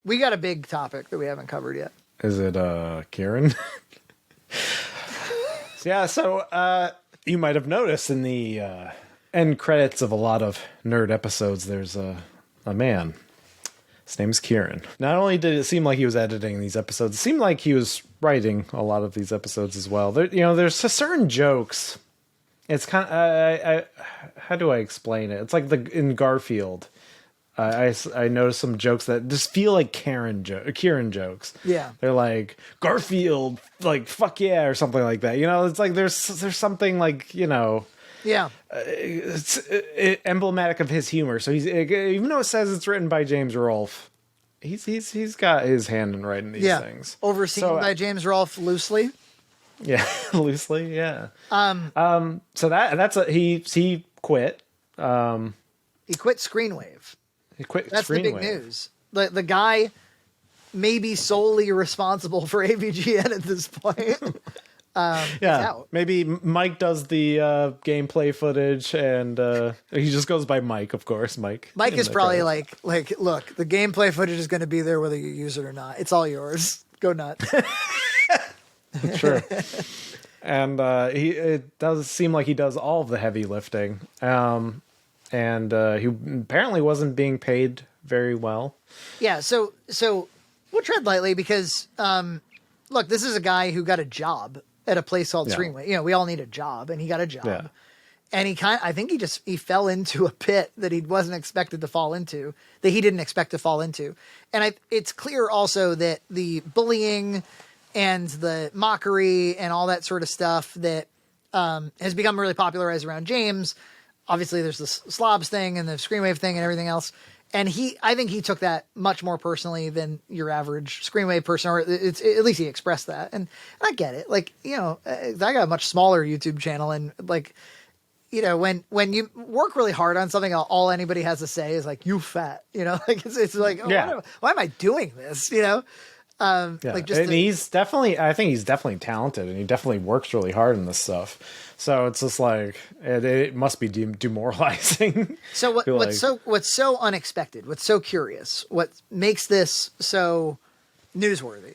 We got a big topic that we haven't covered yet. Is it Kieran? Yeah, so you might have noticed in the end credits of a lot of nerd episodes, there's a man. His name's Kieran. Not only did it seem like he was editing these episodes, it seemed like he was writing a lot of these episodes as well. There, there's certain jokes. It's kind of, how do I explain it? It's like in Garfield. I noticed some jokes that just feel like Kieran jokes. Yeah. They're like, Garfield, like, fuck yeah, or something like that. It's like there's something like, Yeah. it's emblematic of his humor. So even though it says it's written by James Rolfe, he's got his hand in writing these things. Overseen by James Rolfe loosely. Yeah, loosely, yeah. So he quit. He quit Screenwave. He quit. That's the big news. The guy may be solely responsible for AVGN at this point. Yeah, maybe Mike does the gameplay footage, and he just goes by Mike, of course. Mike is probably like, look, the gameplay footage is going to be there whether you use it or not. It's all yours. Go nuts. Sure. And it does seem like he does all of the heavy lifting. And he apparently wasn't being paid very well. Yeah, so we'll tread lightly because, look, this is a guy who got a job at a place called Screenwave. We all need a job, and he got a job. Yeah. And I think he fell into a pit that he wasn't expected to fall into, that he didn't expect to fall into. And it's clear also that the bullying and the mockery and all that sort of stuff that has become really popularized around James. Obviously, there's the slobs thing and the Screenwave thing and everything else. And I think he took that much more personally than your average Screenwave person, or at least he expressed that. And I get it. Like, I got a much smaller YouTube channel, and like, when you work really hard on something, all anybody has to say is like, you fat, like it's like, why am I doing this? Like just he's definitely, I think he's definitely talented, and he definitely works really hard on this stuff. So it's just like it must be demoralizing. So what's so unexpected? What's so curious? What makes this so newsworthy?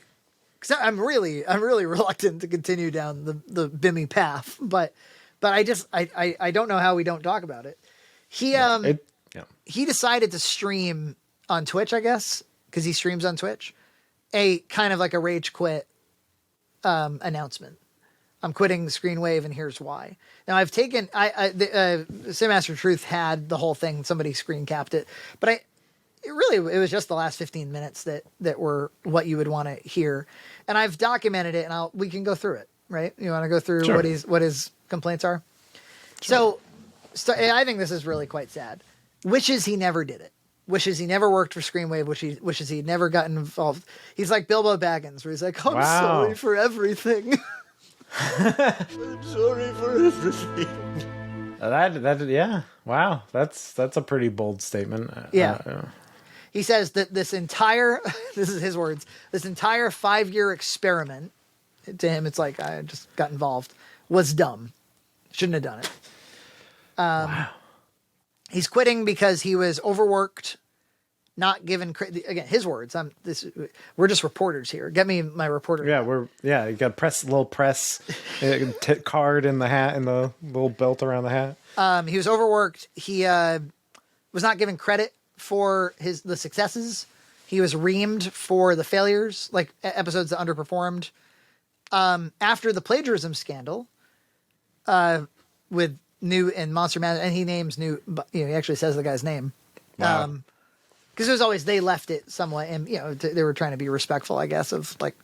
Because I'm really reluctant to continue down the Bimmy path, but I don't know how we don't talk about it. He decided to stream on Twitch, I guess, because he streams on Twitch. A kind of like a rage quit announcement. I'm quitting Screenwave, and here's why. Now I've taken Cinemaster Truth had the whole thing. Somebody screen capped it, but it was just the last 15 minutes that were what you would want to hear, and I've documented it, and we can go through it. Right? You want to go through Sure. what his complaints are? Sure. So I think this is really quite sad. Wishes he never did it. Wishes he never worked for Screenwave, wishes he'd never gotten involved. He's like Bilbo Baggins, where he's like, I'm sorry for everything. I'm sorry for everything. Yeah. Wow. That's a pretty bold statement. Yeah. He says that this is his words, this entire 5-year experiment, to him, it's like, I just got involved, was dumb. Shouldn't have done it. Wow. He's quitting because he was overworked, not given again, his words. We're just reporters here. Get me my reporter. Yeah, you got a little press card in the hat and the little belt around the hat. He was overworked. He was not given credit for the successes. He was reamed for the failures, like episodes that underperformed. After the plagiarism scandal, with New and Monster Man, and he names New, he actually says the guy's name. Wow. Because it was always, they left it somewhat, and they were trying to be respectful, I guess, of like,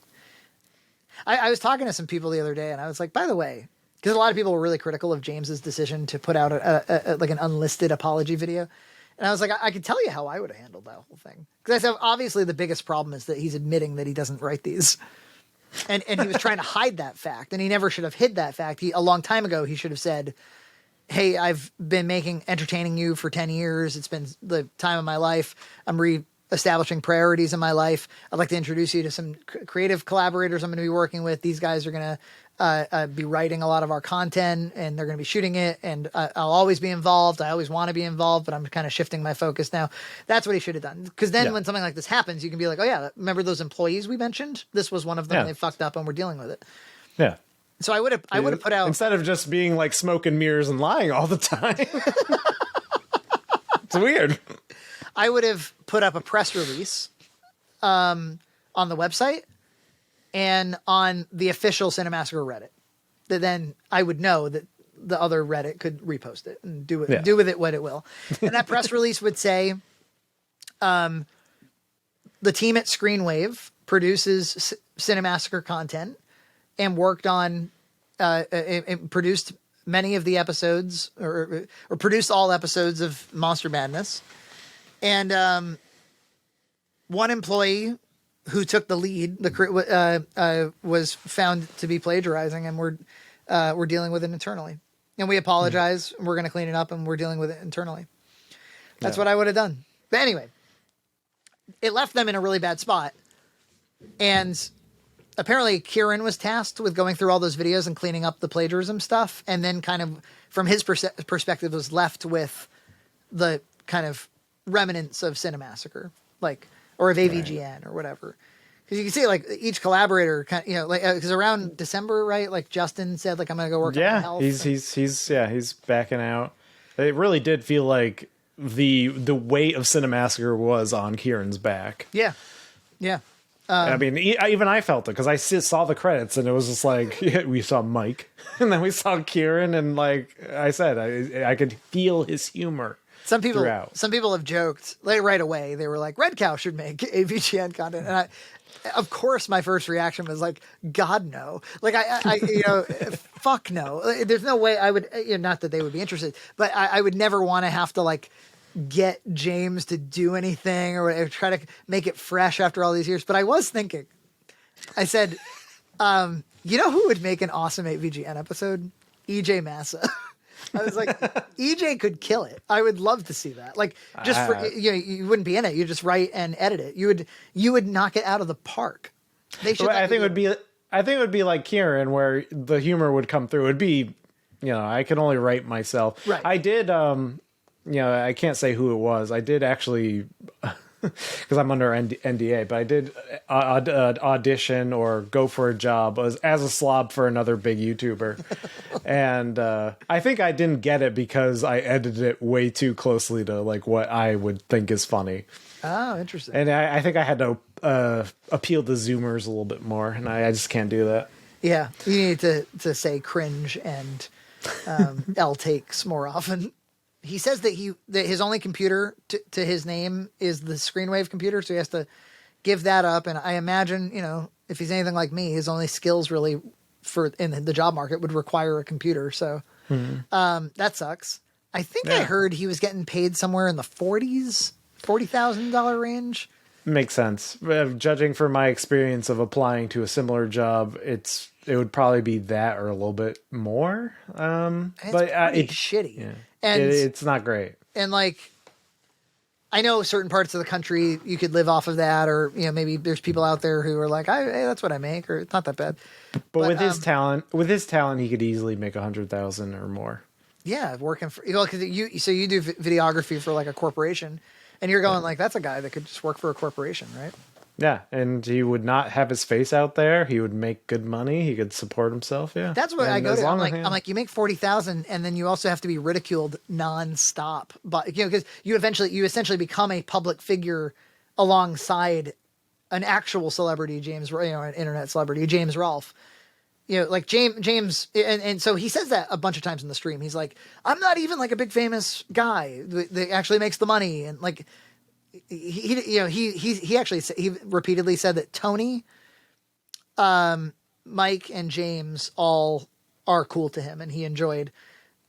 I was talking to some people the other day, and I was like, by the way, because a lot of people were really critical of James's decision to put out like an unlisted apology video. And I was like, I could tell you how I would have handled that whole thing. Because I said, obviously the biggest problem is that he's admitting that he doesn't write these. And he was trying to hide that fact, and he never should have hid that fact. A long time ago, he should have said, hey, I've been entertaining you for 10 years. It's been the time of my life. I'm establishing priorities in my life. I'd like to introduce you to some creative collaborators I'm going to be working with. These guys are going to be writing a lot of our content, and they're going to be shooting it, and I'll always be involved. I always want to be involved, but I'm kind of shifting my focus now. That's what he should have done. Because then when something like this happens, you can be like, oh yeah, remember those employees we mentioned? This was one of them. Yeah. They fucked up and we're dealing with it. Yeah. So I would have put out, instead of just being like smoke and mirrors and lying all the time. It's weird. I would have put up a press release on the website and on the official Cinemassacre Reddit. That then I would know that the other Reddit could repost it and do with it what it will. And that press release would say, the team at Screenwave produces Cinemassacre content and worked on and produced many of the episodes or produced all episodes of Monster Madness. And one employee who took the lead was found to be plagiarizing, and we're dealing with it internally. And we apologize. We're going to clean it up, and we're dealing with it internally. That's what I would have done. But anyway, it left them in a really bad spot. And apparently Kieran was tasked with going through all those videos and cleaning up the plagiarism stuff. And then kind of from his perspective was left with the kind of remnants of Cinemassacre, or of AVGN or whatever. Because you can see each collaborator kind of, because around December, right? Like Justin said, I'm going to go work on my health. He's backing out. It really did feel like the weight of Cinemassacre was on Kieran's back. Yeah. Yeah. I mean, even I felt it because I saw the credits and it was just like, we saw Mike and then we saw Kieran, and like I said, I could feel his humor. Some people have joked right away. They were like, Red Cow should make AVGN content. And of course, my first reaction was like, God, no. Fuck no. There's no way I would, not that they would be interested, but I would never want to have to get James to do anything or try to make it fresh after all these years. But I was thinking, I said, who would make an awesome AVGN episode? EJ Massa. I was like, EJ could kill it. I would love to see that. You wouldn't be in it. You just write and edit it. You would knock it out of the park. They should. I think it would be like Kieran, where the humor would come through. It'd be, I can only write myself. Right. I did. I can't say who it was. I did actually, because I'm under NDA, but I did audition or go for a job as a slob for another big YouTuber. And I think I didn't get it because I edited it way too closely to what I would think is funny. Oh, interesting. And I think I had to appeal to Zoomers a little bit more, and I just can't do that. Yeah, you need to say cringe and L takes more often. He says that his only computer to his name is the Screenwave computer, so he has to give that up. And I imagine, if he's anything like me, his only skills really in the job market would require a computer. So that sucks. I think I heard he was getting paid somewhere in the $40,000 range. Makes sense. Judging from my experience of applying to a similar job, it would probably be that or a little bit more. But it's shitty. Yeah. And it's not great. And I know certain parts of the country you could live off of that, or maybe there's people out there who are like, hey, that's what I make, or it's not that bad. But with his talent, he could easily make 100,000 or more. Yeah, working for because you do videography for a corporation, and you're going that's a guy that could just work for a corporation, right? Yeah, and he would not have his face out there. He would make good money. He could support himself. Yeah, that's what I go to. I'm like, you make 40,000, and then you also have to be ridiculed nonstop. But because you essentially become a public figure alongside an actual celebrity, an internet celebrity, James Rolfe. James, and so he says that a bunch of times in the stream. He's like, I'm not even a big famous guy that actually makes the money, and he repeatedly said that Tony, Mike, and James all are cool to him, and he enjoyed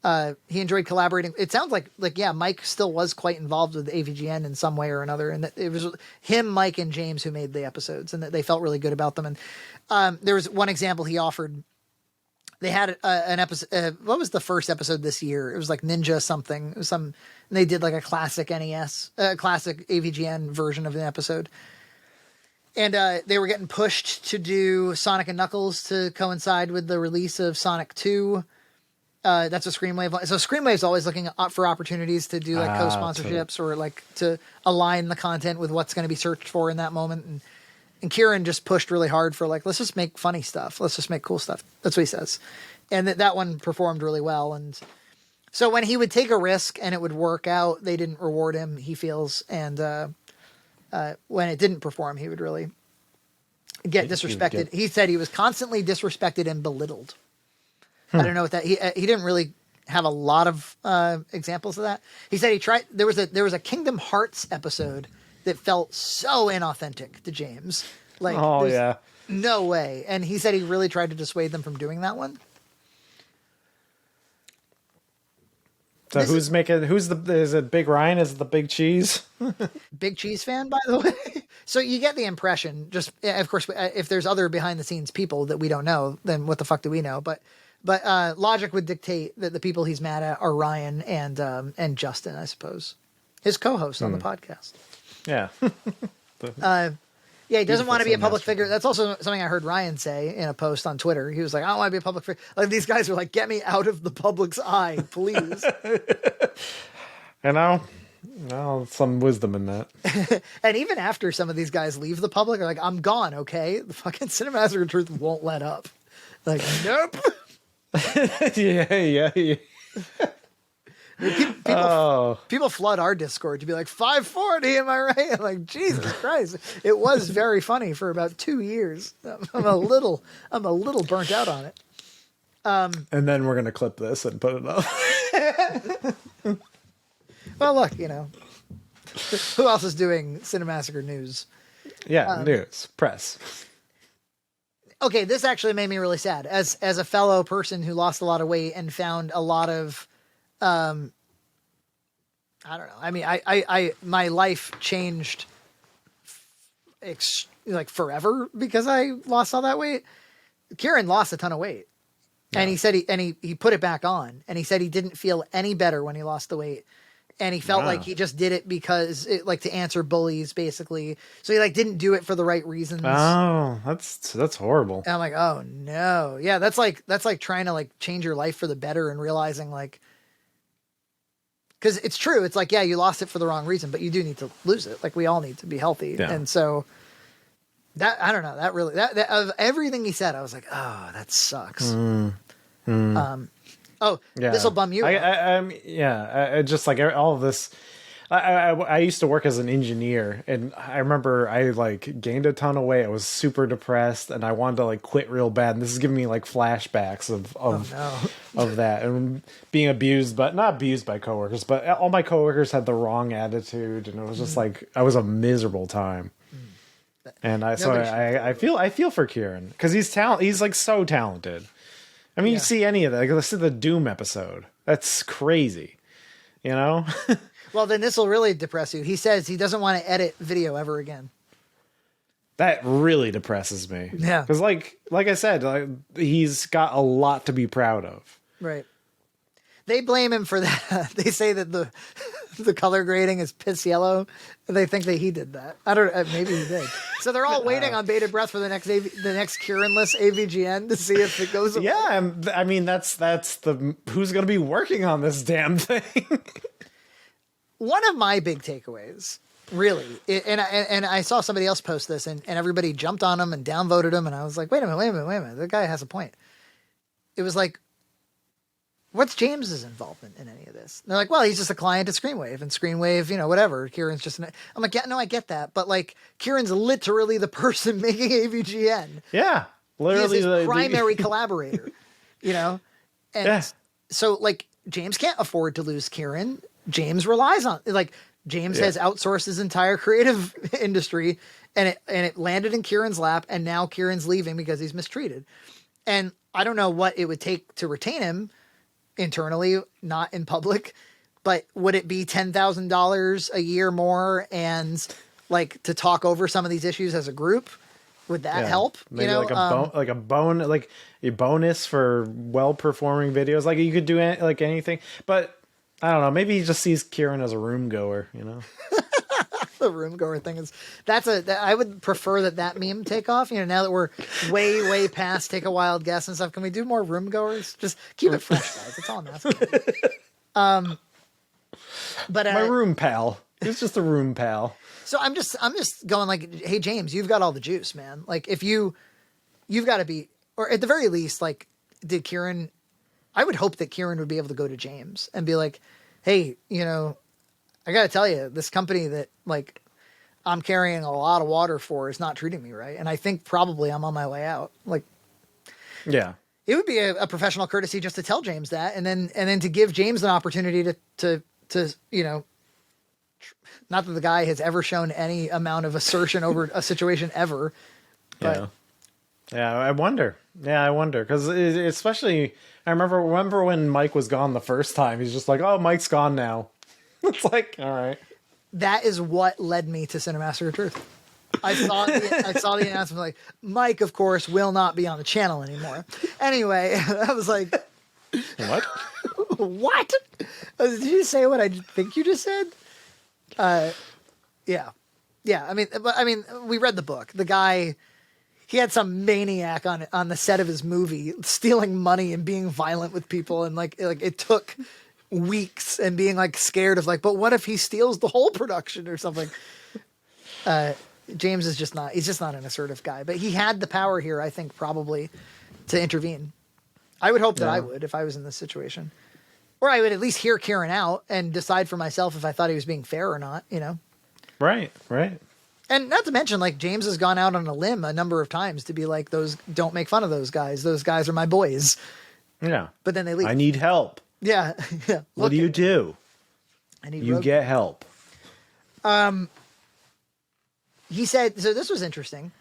collaborating. It sounds like Mike still was quite involved with AVGN in some way or another, and that it was him, Mike, and James who made the episodes, and that they felt really good about them. And there was one example he offered they had an episode. What was the first episode this year? It was like Ninja something. It was some. And they did like a classic NES, classic AVGN version of an episode. And they were getting pushed to do Sonic and Knuckles to coincide with the release of Sonic 2. That's what Screenwave. So Screenwave's always looking for opportunities to do like co-sponsorships or like to align the content with what's going to be searched for in that moment. And Kieran just pushed really hard for like, let's just make funny stuff. Let's just make cool stuff. That's what he says. And that one performed really well. And so when he would take a risk and it would work out, they didn't reward him, he feels. And when it didn't perform, he would really get disrespected. He said he was constantly disrespected and belittled. I don't know what that, he didn't really have a lot of examples of that. He said he tried, there was a Kingdom Hearts episode that felt so inauthentic to James. Like, no way. And he said he really tried to dissuade them from doing that one. So is it Big Ryan? Is it the Big Cheese? Big Cheese fan, by the way. So you get the impression, just, of course, if there's other behind the scenes people that we don't know, then what the fuck do we know? But logic would dictate that the people he's mad at are Ryan and Justin, I suppose. His co-host on the podcast. Yeah. Yeah, he doesn't want to be a public figure. That's also something I heard Ryan say in a post on Twitter. He was like, I don't want to be a public figure. Like, these guys are like, get me out of the public's eye, please. Some wisdom in that. And even after some of these guys leave the public, they're like, I'm gone, okay? The fucking Cinemassacre Truth won't let up. Like, nope. Yeah. People flood our Discord to be like 540. Am I right? I'm like, Jesus Christ! It was very funny for about 2 years. I'm a little burnt out on it. And then we're gonna clip this and put it up. Well, look, who else is doing Cinemassacre news? Yeah, news, press. Okay, this actually made me really sad as a fellow person who lost a lot of weight and found a lot of. I don't know. I mean, my life changed like forever because I lost all that weight. Kieran lost a ton of weight, and he said he put it back on, and he said he didn't feel any better when he lost the weight, and he felt like he just did it because to answer bullies basically. So he like didn't do it for the right reasons. Oh, that's horrible. And I'm like, oh no, yeah, that's like trying to like change your life for the better and realizing like. Because it's true. It's like, yeah, you lost it for the wrong reason, but you do need to lose it. Like, we all need to be healthy. Yeah. And so that, I don't know, that really, that of everything he said, I was like, oh, that sucks. This will bum you out. I just like all of this. I used to work as an engineer, and I remember I like gained a ton of weight. I was super depressed, and I wanted to like quit real bad. And this is giving me like flashbacks of that and being abused, but not abused by coworkers. But all my coworkers had the wrong attitude, and it was just like I was a miserable time. And I feel for Kieran because he's He's like so talented. I mean, you see any of that? Like, let's see the Doom episode. That's crazy, Well, then this will really depress you. He says he doesn't want to edit video ever again. That really depresses me. Yeah. Because like I said, he's got a lot to be proud of. Right. They blame him for that. They say that the color grading is piss yellow. And they think that he did that. I don't know. Maybe he did. So they're all waiting on bated breath for the next Kieran-less AVGN to see if it goes away. Yeah. I mean, that's who's going to be working on this damn thing. One of my big takeaways, really, and I saw somebody else post this, and everybody jumped on him and downvoted him, and I was like, wait a minute, the guy has a point. It was like, what's James's involvement in any of this? And they're like, well, he's just a client at Screenwave, and Screenwave, whatever. Kieran's just I'm like, yeah, no, I get that, but like, Kieran's literally the person making AVGN. Yeah, literally he's his primary collaborator, And so like, James can't afford to lose Kieran. James relies on James has outsourced his entire creative industry and it landed in Kieran's lap, and now Kieran's leaving because he's mistreated. And I don't know what it would take to retain him internally, not in public, but would it be $10,000 a year more and like to talk over some of these issues as a group? Would that help? Maybe like a bonus for well-performing videos. Like you could do like anything, but I don't know. Maybe he just sees Kieran as a room goer. The room goer thing is I would prefer that meme take off. Now that we're way past take a wild guess and stuff, can we do more room goers? Just keep it fresh, guys. That's all I'm asking. But my room pal. He's just a room pal. So I'm just going like, hey James, you've got all the juice, man. Like if you've got to be, or at the very least, like did Kieran? I would hope that Kieran would be able to go to James and be like, hey, I got to tell you, this company that like I'm carrying a lot of water for is not treating me right, and I think probably I'm on my way out. Like, yeah, it would be a professional courtesy just to tell James that, and then to give James an opportunity to not that the guy has ever shown any amount of assertion over a situation ever. But yeah, I wonder. Yeah, I wonder because especially I remember when Mike was gone the first time. He's just like, oh, Mike's gone now. It's like, all right. That is what led me to Cinemassacre Truth. I saw the announcement like, Mike, of course, will not be on the channel anymore. Anyway, I was like, what? What? Did you say what I think you just said? Yeah. I mean, we read the book. The guy, he had some maniac on the set of his movie, stealing money and being violent with people, and like it took weeks, and being like scared of like, but what if he steals the whole production or something? James is just not. He's just not an assertive guy, but he had the power here, I think, probably to intervene. I would hope that I would if I was in this situation. Or I would at least hear Kieran out and decide for myself if I thought he was being fair or not, Right. And not to mention, like, James has gone out on a limb a number of times to be like, don't make fun of those guys. Those guys are my boys. Yeah. But then they leave. I need help. Yeah. What do you do? You get help. He said, so this was interesting.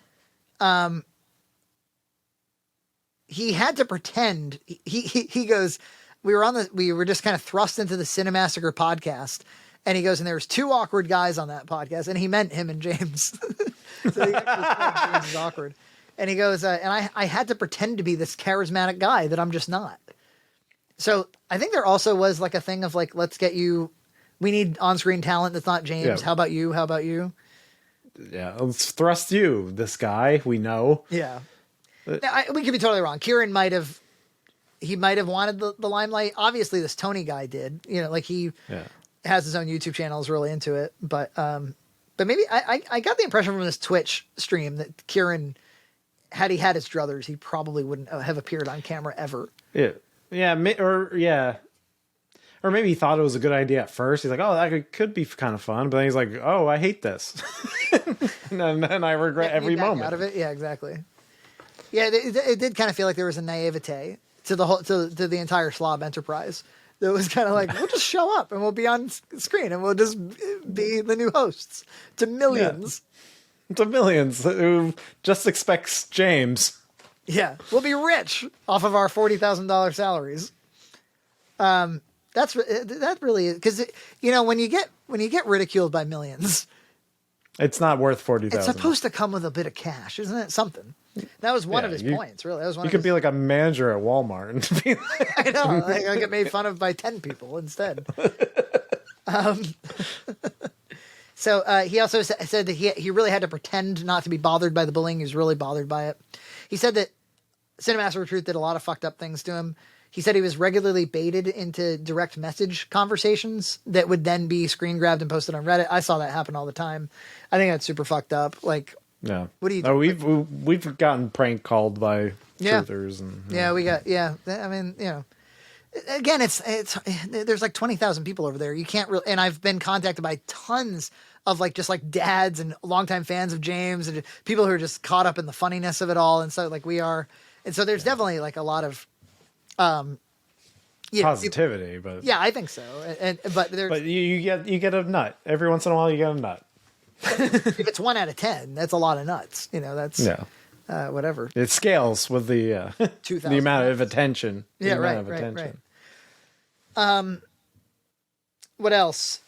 He had to pretend, he goes, we were just kind of thrust into the Cinemassacre podcast, and he goes, and there was two awkward guys on that podcast, and he meant him and James. So he actually said James is awkward. And he goes, and I had to pretend to be this charismatic guy that I'm just not. So I think there also was like a thing of like, we need on-screen talent that's not James. Yeah. How about you? Yeah, let's thrust you, this guy we know. Yeah. Now, we could be totally wrong. Kieran might have wanted the limelight. Obviously, this Tony guy did. Like he has his own YouTube channel, is really into it. But maybe I got the impression from this Twitch stream that Kieran, had he had his druthers, he probably wouldn't have appeared on camera ever. Or maybe he thought it was a good idea at first. He's like, oh, that could be kind of fun. But then he's like, oh, I hate this. and then I regret every moment. Out of it. Yeah, exactly. Yeah, it did kind of feel like there was a naivete to the entire Slob enterprise. That was kind of like, we'll just show up and we'll be on screen and we'll just be the new hosts to millions. Yeah. To millions who just expects James. Yeah, we'll be rich off of our $40,000 salaries. That really is, because when you get ridiculed by millions, it's not worth $40,000. It's supposed to come with a bit of cash, isn't it? Something. That was one of his points, really. That was one. You could be like a manager at Walmart and be like, I know. Like, I get made fun of by 10 people instead. So he also said that he really had to pretend not to be bothered by the bullying. He was really bothered by it. He said that Cinemassacre Truth did a lot of fucked up things to him. He said he was regularly baited into direct message conversations that would then be screen grabbed and posted on Reddit. I saw that happen all the time. I think that's super fucked up. Like, yeah. What do you do? We've gotten prank called by truthers. And, we got, I mean, again, it's there's like 20,000 people over there. You can't really, and I've been contacted by tons of like, just like dads and longtime fans of James and people who are just caught up in the funniness of it all. And so like we are, and so there's definitely like a lot of, positivity, but I think so. But you get a nut every once in a while. You get a nut. If it's 1 out of 10, that's a lot of nuts. That's whatever. It scales with the the amount of attention. Yeah, right. What else?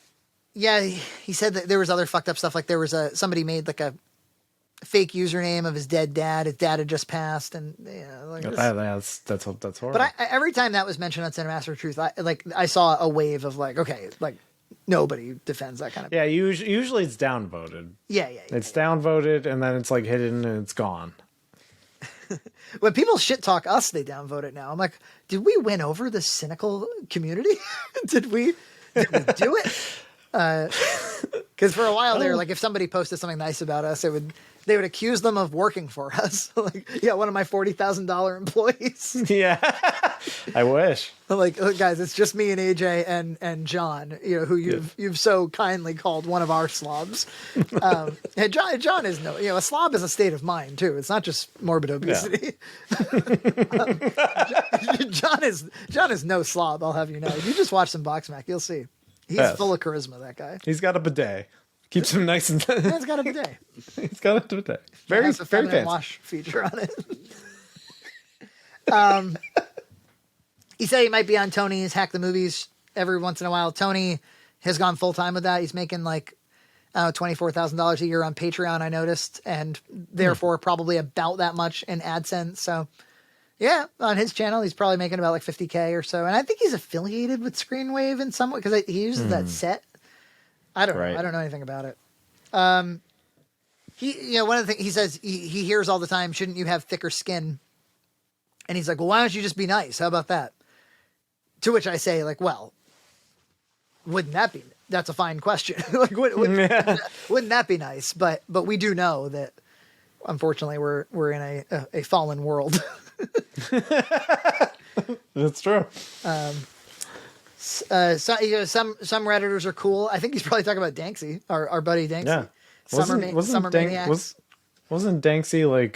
Yeah, he said that there was other fucked up stuff. Like there was somebody made like a fake username of his dead dad. His dad had just passed, and like that's horrible. But every time that was mentioned on Cinemaster Truth, I saw a wave of like, okay, like nobody defends that kind of. Yeah, usually it's downvoted. Yeah. It's downvoted, and then it's like hidden and it's gone. When people shit talk us, they downvote it now. I'm like, did we win over the cynical community? Did we do it? Because for a while there, like if somebody posted something nice about us, they would accuse them of working for us. Like, yeah, one of my $40,000 employees. Yeah, I wish. Like, look, guys, it's just me and AJ and John, who you've so kindly called one of our slobs. And John is a slob is a state of mind too. It's not just morbid obesity. Yeah. John is no slob. I'll have you know. If you just watch some Boxmack, you'll see. He's full of charisma, that guy. He's got a bidet. Keeps him nice and... He's got a bidet. He's got a bidet. Very fancy. Wash feature on it. He said he might be on Tony's Hack the Movies every once in a while. Tony has gone full-time with that. He's making like $24,000 a year on Patreon, I noticed, and therefore probably about that much in AdSense. So... yeah, on his channel, he's probably making about like $50K or so. And I think he's affiliated with Screenwave in some way because he uses that set. I don't know. I don't know anything about it. One of the things he says, he hears all the time, shouldn't you have thicker skin? And he's like, well, why don't you just be nice? How about that? To which I say, like, well, that's a fine question. Like, wouldn't that be nice? But we do know that, unfortunately, we're in a fallen world. That's true. Some Redditors are cool. I think he's probably talking about Danksy, our buddy Danksy. Yeah. Wasn't Danksy like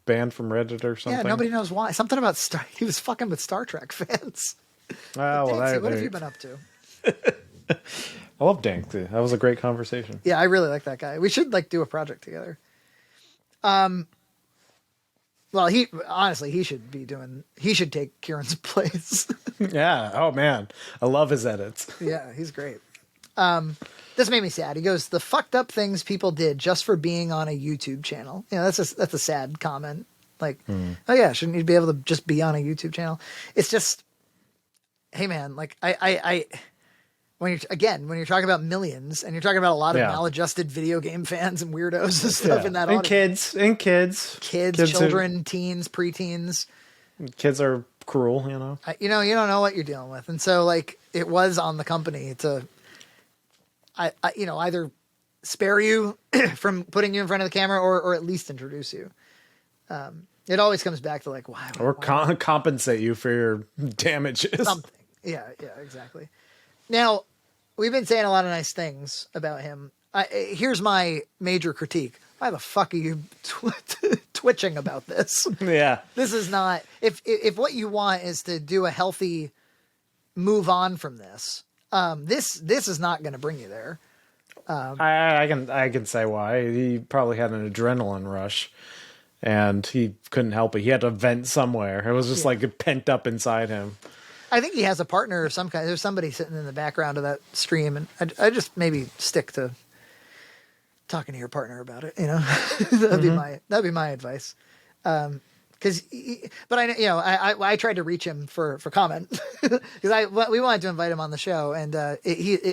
banned from Reddit or something? Yeah, nobody knows why. Something about he was fucking with Star Trek fans. Danksy, what have you been up to? I love Danksy. That was a great conversation. Yeah, I really like that guy. We should do a project together. Well, he should take Kieran's place. Yeah. Oh man, I love his edits. Yeah, he's great. This made me sad. He goes, the fucked up things people did just for being on a YouTube channel. That's a sad comment. Like, oh yeah, shouldn't you be able to just be on a YouTube channel? It's just, hey man, like when you're talking about millions and you're talking about a lot of maladjusted video game fans and weirdos and stuff in that audience. Kids, children, teens, preteens. Kids are cruel, you don't know what you're dealing with. And so like it was on the company to either spare you from putting you in front of the camera or at least introduce you. It always comes back to like, why? Or compensate you for your damages. Something. Yeah, exactly. Now, we've been saying a lot of nice things about him. Here's my major critique. Why the fuck are you twitching about this? Yeah. This is not... If what you want is to do a healthy move on from this, this is not going to bring you there. I can say why. He probably had an adrenaline rush, and he couldn't help it. He had to vent somewhere. It was just like pent up inside him. I think he has a partner of some kind. There's somebody sitting in the background of that stream, and I just maybe stick to talking to your partner about it. That'd be my advice. But I tried to reach him for comment because we wanted to invite him on the show, and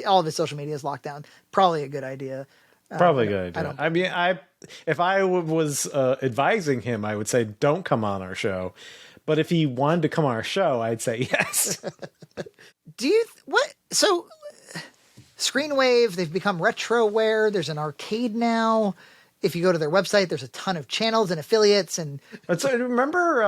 all of his social media is locked down. Probably a good idea. Probably a good idea. If I was advising him, I would say don't come on our show. But if he wanted to come on our show, I'd say yes. So Screenwave, they've become retroware. There's an arcade now. If you go to their website, there's a ton of channels and affiliates. And so remember,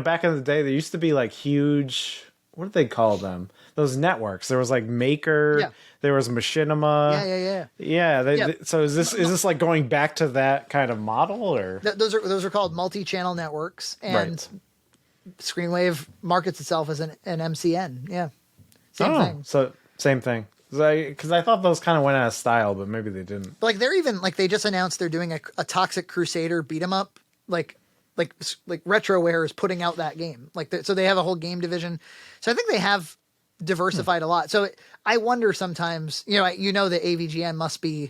back in the day, there used to be like huge, what did they call them? Those networks. There was like Maker. There was Machinima. Yeah. So is this like going back to that kind of model, or those are called multi-channel networks, and Screenwave markets itself as an MCN. Yeah, same thing. So same thing. Because I thought those kind of went out of style, but maybe they didn't. But like they're even like they just announced they're doing a Toxic Crusader beat 'em up. Like Retroware is putting out that game. So they have a whole game division. So I think they have diversified a lot. So I wonder sometimes, that AVGN must be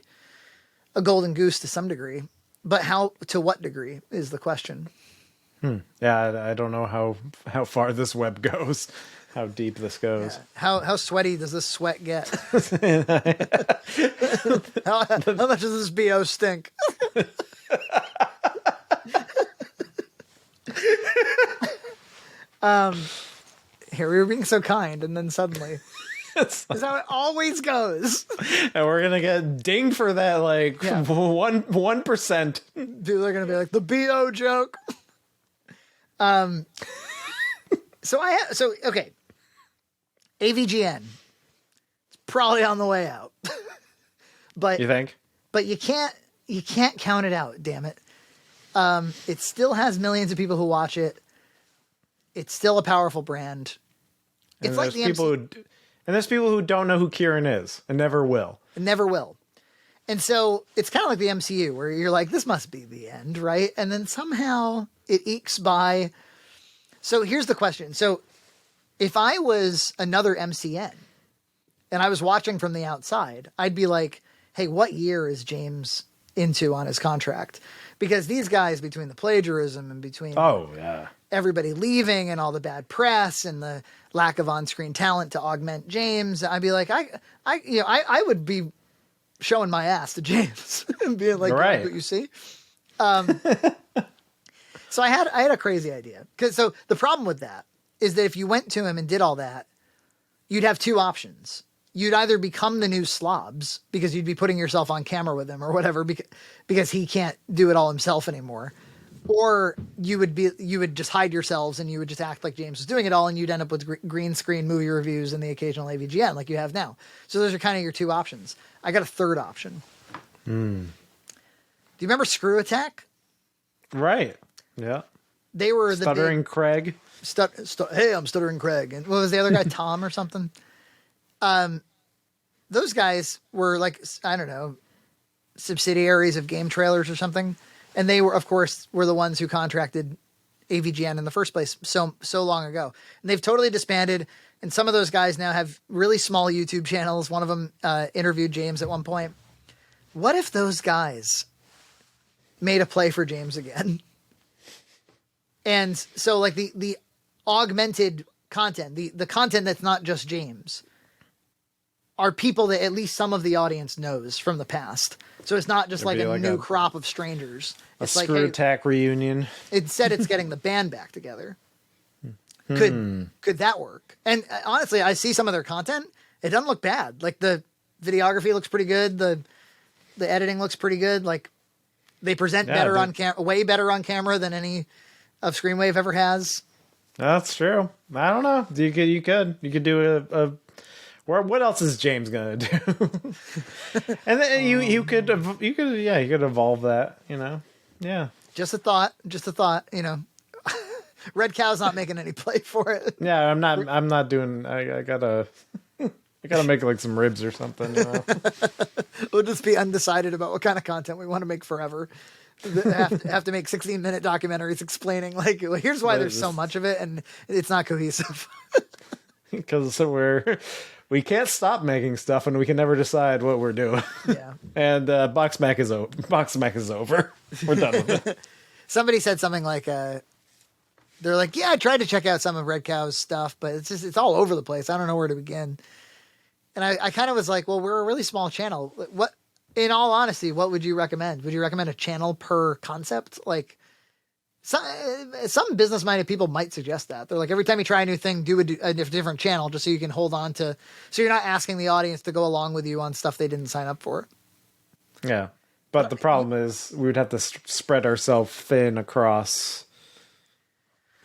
a golden goose to some degree. But how, to what degree is the question? Yeah, I don't know how far this web goes, how deep this goes. Yeah. How sweaty does this sweat get? how much does this BO stink? Here we were being so kind, and then suddenly, that's how it always goes. And we're gonna get dinged for that, like 1%. People are gonna be like the BO joke. So okay, AVGN, it's probably on the way out, but You think? But you can't count it out. Damn it! It still has millions of people who watch it. It's still a powerful brand. It's like the people and there's people who don't know who Kieran is and never will. Never will. And so it's kind of like the MCU where you're like, this must be the end, right? And then somehow it ekes by. So here's the question. So if I was another MCN and I was watching from the outside, I'd be like, hey, what year is James into on his contract? Because these guys, between the plagiarism and between everybody leaving and all the bad press and the lack of on-screen talent to augment James, I'd be like, I would be showing my ass to James and being like, right. What you see. So I had a crazy idea. So the problem with that is that if you went to him and did all that, you'd have two options. You'd either become the new slobs because you'd be putting yourself on camera with him or whatever because he can't do it all himself anymore. Or you would just hide yourselves and you would just act like James was doing it all, and you'd end up with green screen movie reviews and the occasional AVGN like you have now. So those are kind of your two options. I got a third option. Do you remember Screw Attack? Right. Yeah. They were the Stuttering Craig. Hey, I'm Stuttering Craig. And what was the other guy? Tom or something? Those guys were like, I don't know, subsidiaries of Game Trailers or something. And they were, of course, the ones who contracted AVGN in the first place so long ago. And they've totally disbanded. And some of those guys now have really small YouTube channels. One of them interviewed James at one point. What if those guys made a play for James again? And so like the augmented content, the content that's not just James, are people that at least some of the audience knows from the past. So it's not just like a new crop of strangers. It's like Screw Attack reunion. Instead, it's getting the band back together. Could that work? And honestly, I see some of their content. It doesn't look bad. Like the videography looks pretty good. The editing looks pretty good. Like they present better on camera, way better on camera than any of Screenwave ever has. That's true. I don't know. You could do a what else is James gonna do? And then you could evolve that, you know. Yeah. Just a thought, you know. Red Cow's not making any play for it. Yeah, I'm not doing I gotta make like some ribs or something, you know. We'll just be undecided about what kind of content we want to make forever. Have to make 16-minute documentaries explaining like, well, here's why there's so much of it and it's not cohesive. Because we can't stop making stuff and we can never decide what we're doing. Yeah. And Boxmac is over. We're done with it. Somebody said something like, they're like, yeah, I tried to check out some of Red Cow's stuff, but it's all over the place. I don't know where to begin. And I kind of was like, well, we're a really small channel. What, in all honesty, what would you recommend? Would you recommend a channel per concept? Like some business-minded people might suggest that. They're like, every time you try a new thing, do a different channel just so you can hold on to, so you're not asking the audience to go along with you on stuff they didn't sign up for. Yeah. But the problem is we would have to spread ourselves thin across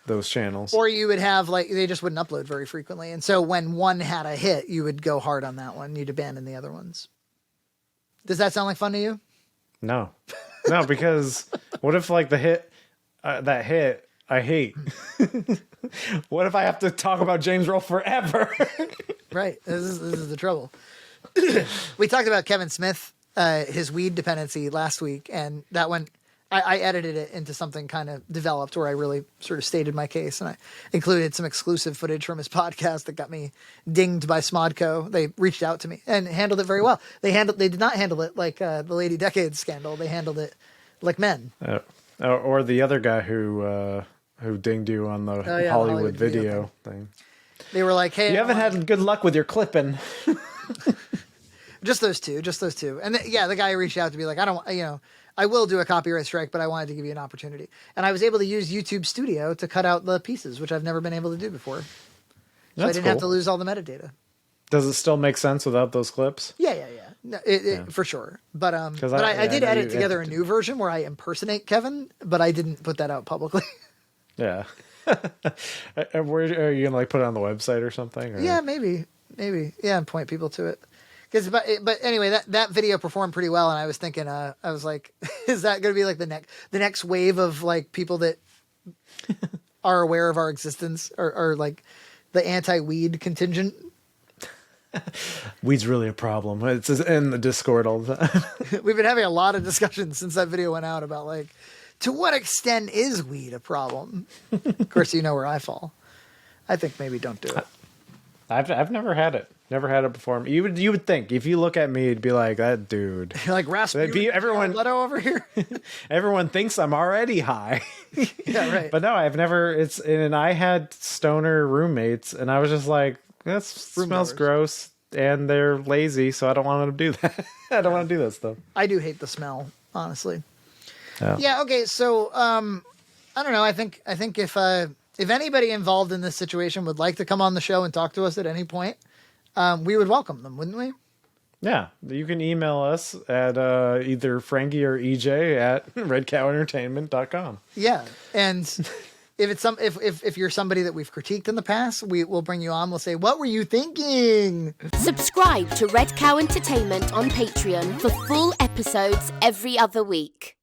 those channels. Or you would have like, they just wouldn't upload very frequently. And so when one had a hit, you would go hard on that one. You'd abandon the other ones. Does that sound like fun to you? No, because what if like the hit, that hit I hate. What if I have to talk about James Roll forever? Right. This is the trouble. We talked about Kevin Smith, his weed dependency last week, and that one, I edited it into something kind of developed where I really sort of stated my case, and I included some exclusive footage from his podcast that got me dinged by Smodco. They reached out to me and handled it very well. They did not handle it like the Lady Decades scandal. They handled it like men. Or the other guy who dinged you on the Hollywood video thing. They were like, "Hey, you haven't had good luck with your clipping." Just those two. And the guy reached out to be like, I will do a copyright strike, but I wanted to give you an opportunity. And I was able to use YouTube Studio to cut out the pieces, which I've never been able to do before. So I didn't have to lose all the metadata. Does it still make sense without those clips? Yeah. No, for sure. But I did edit together a new version where I impersonate Kevin, but I didn't put that out publicly. Yeah. Where are you gonna put it on the website or something? Or? Yeah, maybe. Yeah, and point people to it. But anyway, that video performed pretty well, and I was thinking, I was like, is that going to be like the next wave of like people that are aware of our existence, or like the anti-weed contingent? Weed's really a problem. It's in the Discord all the time. We've been having a lot of discussions since that video went out about like, to what extent is weed a problem? Of course, you know where I fall. I think maybe don't do it. I've never had it. Never had it before. You would think if you look at me, you'd be like, that dude. You're like Rasputin. Everyone Leto over here. Everyone thinks I'm already high. Yeah, right. But no, I've never. And I had stoner roommates, and I was just like, that smells gross, and they're lazy, so I don't want them to do that. I don't want to do that stuff. I do hate the smell, honestly. Yeah. Okay. So, I don't know. I think if anybody involved in this situation would like to come on the show and talk to us at any point, we would welcome them, wouldn't we? Yeah, you can email us at either Frankie or EJ at redcowentertainment.com. Yeah, and if you're somebody that we've critiqued in the past, we'll bring you on. We'll say, what were you thinking? Subscribe to Red Cow Entertainment on Patreon for full episodes every other week.